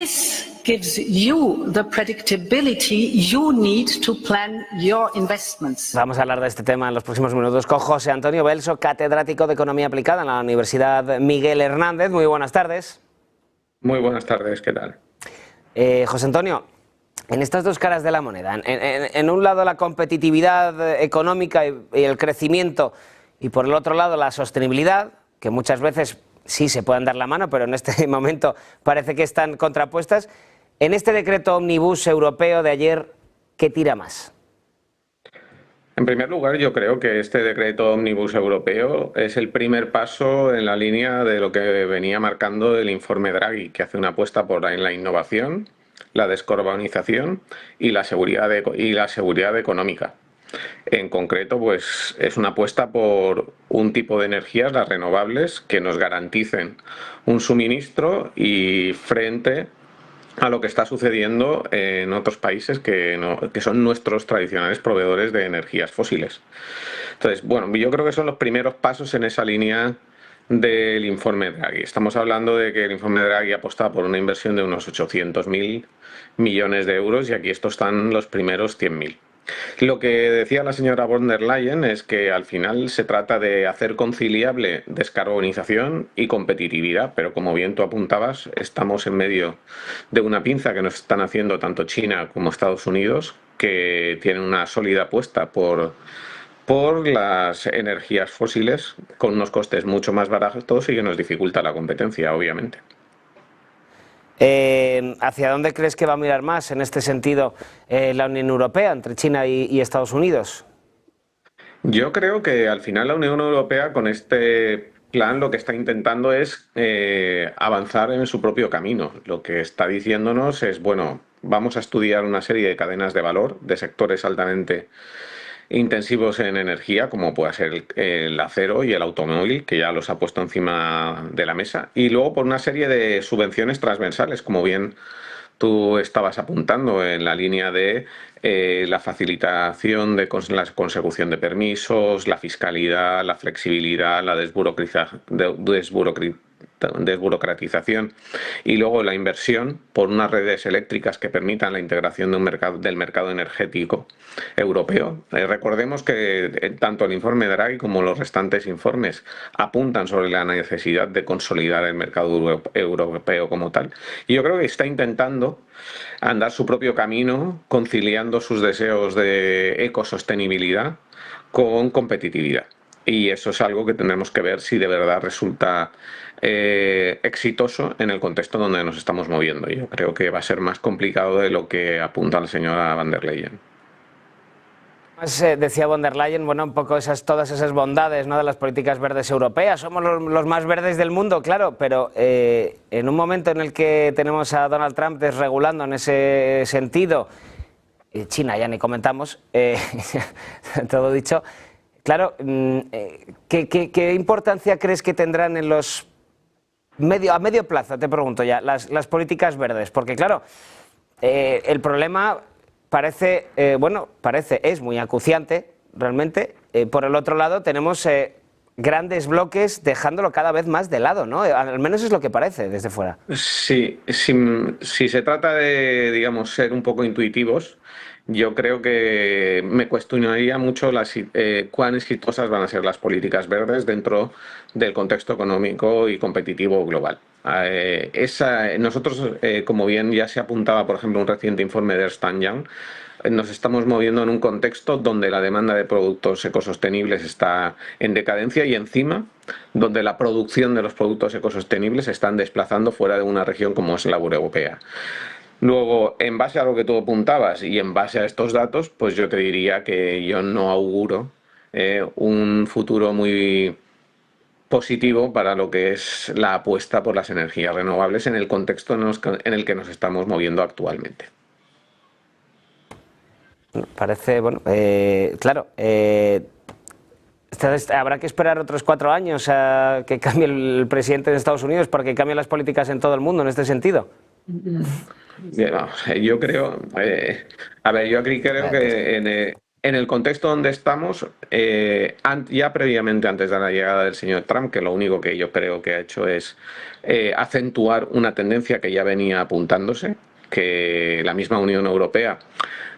This gives you the predictability you need to plan your investments. Vamos a hablar de este tema en los próximos minutos con José Antonio Belso, catedrático de Economía Aplicada en la Universidad Miguel Hernández. Muy buenas tardes. Muy buenas tardes, ¿qué tal? José Antonio, en estas dos caras de la moneda, en un lado la competitividad económica y el crecimiento, y por el otro lado la sostenibilidad, que muchas veces sí se pueden dar la mano, pero en este momento parece que están contrapuestas. En este decreto ómnibus europeo de ayer, ¿qué tira más? En primer lugar, yo creo que este decreto ómnibus europeo es el primer paso en la línea de lo que venía marcando el informe Draghi, que hace una apuesta por la innovación, la descarbonización y la seguridad económica. En concreto, pues es una apuesta por un tipo de energías, las renovables, que nos garanticen un suministro y frente a lo que está sucediendo en otros países que son nuestros tradicionales proveedores de energías fósiles. Entonces, bueno, yo creo que son los primeros pasos en esa línea del informe Draghi. Estamos hablando de que el informe Draghi apostaba por una inversión de unos 800.000 millones de euros y aquí estos están los primeros 100.000. Lo que decía la señora von der Leyen es que al final se trata de hacer conciliable descarbonización y competitividad, pero como bien tú apuntabas, estamos en medio de una pinza que nos están haciendo tanto China como Estados Unidos, que tienen una sólida apuesta por las energías fósiles con unos costes mucho más baratos y que nos dificulta la competencia, obviamente. ¿Hacia dónde crees que va a mirar más en este sentido la Unión Europea, entre China y Estados Unidos? Yo creo que al final la Unión Europea con este plan lo que está intentando es avanzar en su propio camino. Lo que está diciéndonos es, bueno, vamos a estudiar una serie de cadenas de valor de sectores altamente intensivos en energía, como puede ser el acero y el automóvil, que ya los ha puesto encima de la mesa, y luego por una serie de subvenciones transversales, como bien tú estabas apuntando, en la línea de la facilitación de la consecución de permisos, la fiscalidad, la flexibilidad, la desburocratización y luego la inversión por unas redes eléctricas que permitan la integración del mercado energético europeo. Recordemos que tanto el informe Draghi como los restantes informes apuntan sobre la necesidad de consolidar el mercado europeo como tal. Y yo creo que está intentando andar su propio camino, conciliando sus deseos de ecosostenibilidad con competitividad. Y eso es algo que tendremos que ver si de verdad resulta exitoso en el contexto donde nos estamos moviendo. Yo creo que va a ser más complicado de lo que apunta la señora von der Leyen. Decía von der Leyen, bueno, un poco todas esas bondades, ¿no?, de las políticas verdes europeas. Somos los más verdes del mundo, claro, pero en un momento en el que tenemos a Donald Trump desregulando en ese sentido, China ya ni comentamos, todo dicho, claro, ¿qué importancia crees que tendrán en a medio plazo, te pregunto ya, las políticas verdes? Porque claro, el problema es muy acuciante, realmente. Por el otro lado tenemos grandes bloques dejándolo cada vez más de lado, ¿no? Al menos es lo que parece desde fuera. Sí, si se trata de, digamos, ser un poco intuitivos, yo creo que me cuestionaría mucho cuán exitosas van a ser las políticas verdes dentro del contexto económico y competitivo global. Nosotros, como bien ya se apuntaba, por ejemplo, un reciente informe de Ernst & Young, nos estamos moviendo en un contexto donde la demanda de productos ecosostenibles está en decadencia y encima donde la producción de los productos ecosostenibles se están desplazando fuera de una región como es la europea. Luego, en base a lo que tú apuntabas y en base a estos datos, pues yo te diría que yo no auguro un futuro muy positivo para lo que es la apuesta por las energías renovables en el contexto en el que nos estamos moviendo actualmente. Parece, bueno, claro, habrá que esperar otros 4 años a que cambie el presidente de Estados Unidos para que cambien las políticas en todo el mundo en este sentido. Yo creo, yo aquí creo que En el contexto donde estamos, ya previamente antes de la llegada del señor Trump, que lo único que yo creo que ha hecho es acentuar una tendencia que ya venía apuntándose, que la misma Unión Europea,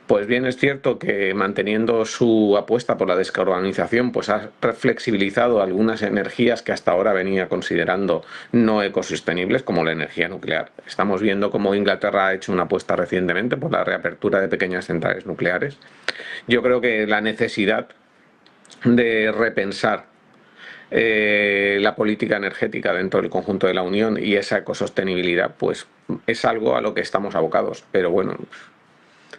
pues bien es cierto que manteniendo su apuesta por la descarbonización, pues ha flexibilizado algunas energías que hasta ahora venía considerando no ecosostenibles, como la energía nuclear. Estamos viendo cómo Inglaterra ha hecho una apuesta recientemente por la reapertura de pequeñas centrales nucleares. Yo creo que la necesidad de repensar la política energética dentro del conjunto de la Unión y esa ecosostenibilidad, pues es algo a lo que estamos abocados. Pero bueno,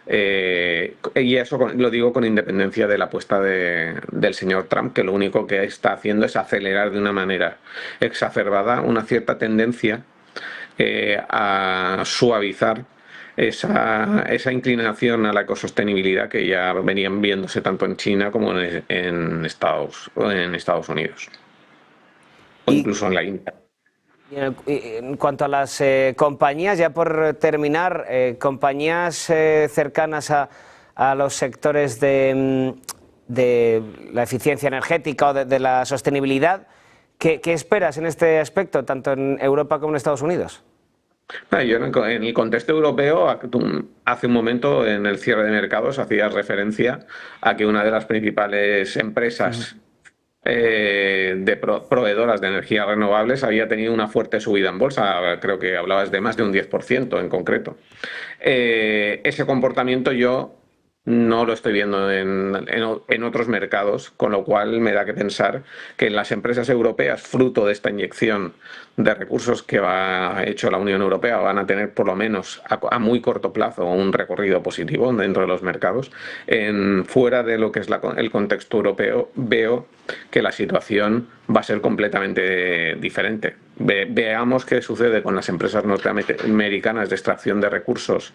y eso lo digo con independencia de la apuesta del señor Trump, que lo único que está haciendo es acelerar de una manera exacerbada una cierta tendencia a suavizar esa inclinación a la ecosostenibilidad que ya venían viéndose tanto en China como en Estados Unidos o incluso en la India. Y en cuanto a las compañías, ya por terminar, compañías cercanas a los sectores de la eficiencia energética o de la sostenibilidad, ¿qué esperas en este aspecto, tanto en Europa como en Estados Unidos? Yo en el contexto europeo, hace un momento en el cierre de mercados hacías referencia a que una de las principales empresas proveedoras de energías renovables había tenido una fuerte subida en bolsa. Creo que hablabas de más de un 10% en concreto. Ese comportamiento yo no lo estoy viendo en otros mercados, con lo cual me da que pensar que las empresas europeas, fruto de esta inyección de recursos que ha hecho la Unión Europea, van a tener por lo menos a muy corto plazo un recorrido positivo dentro de los mercados. Fuera de lo que es el contexto europeo, veo que la situación va a ser completamente diferente. Veamos qué sucede con las empresas norteamericanas de extracción de recursos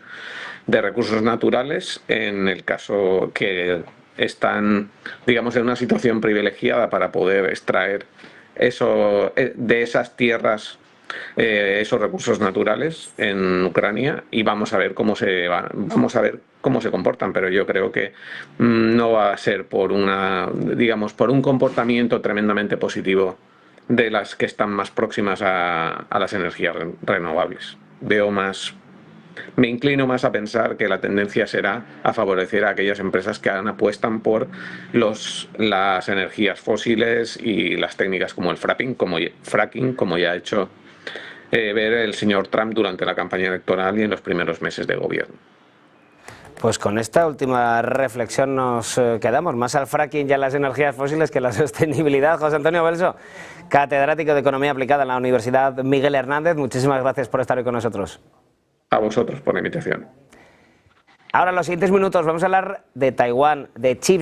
naturales, en el caso que están, digamos, en una situación privilegiada para poder extraer de esas tierras esos recursos naturales en Ucrania, y vamos a ver cómo se comportan, pero yo creo que no va a ser por un comportamiento tremendamente positivo de las que están más próximas a las energías renovables. Me inclino más a pensar que la tendencia será a favorecer a aquellas empresas que apuestan por las energías fósiles y las técnicas como el fracking, como ya ha hecho ver el señor Trump durante la campaña electoral y en los primeros meses de gobierno. Pues con esta última reflexión nos quedamos, más al fracking y a las energías fósiles que a la sostenibilidad. José Antonio Belso, catedrático de Economía Aplicada en la Universidad Miguel Hernández, muchísimas gracias por estar hoy con nosotros. A vosotros por la invitación. Ahora, en los siguientes minutos, vamos a hablar de Taiwán, de chips